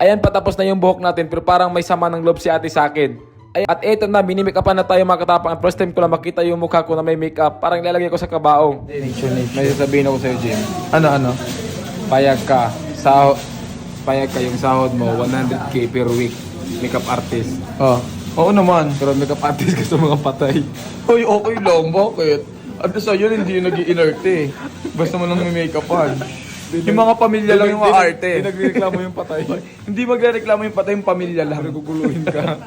Ayan, patapos na yung buhok natin pero parang may sama ng loob si ate sa akin. Ay, at eto na, mini-makeupan na tayo mga katapang. First time ko lang makita yung mukha ko na may makeup. Parang ilalagay ko sa kabaong. May sasabihin ako sa'yo, Jim. Ano? Payag ka. Payag ka yung sahod mo, 100k per week. Makeup artist. Oh. Oo naman. Pero makeup artist ka sa mga patay. Hoy, okay lang. Bakit? At sa'yo, hindi yung nag-iinerte. Basta mo lang may make-upan. Yung mga pamilya lang yung arte. Hindi nagreklamo yung patay. Hindi magre-reklamo yung patay, yung pamilya lang. Naguguluhin ka.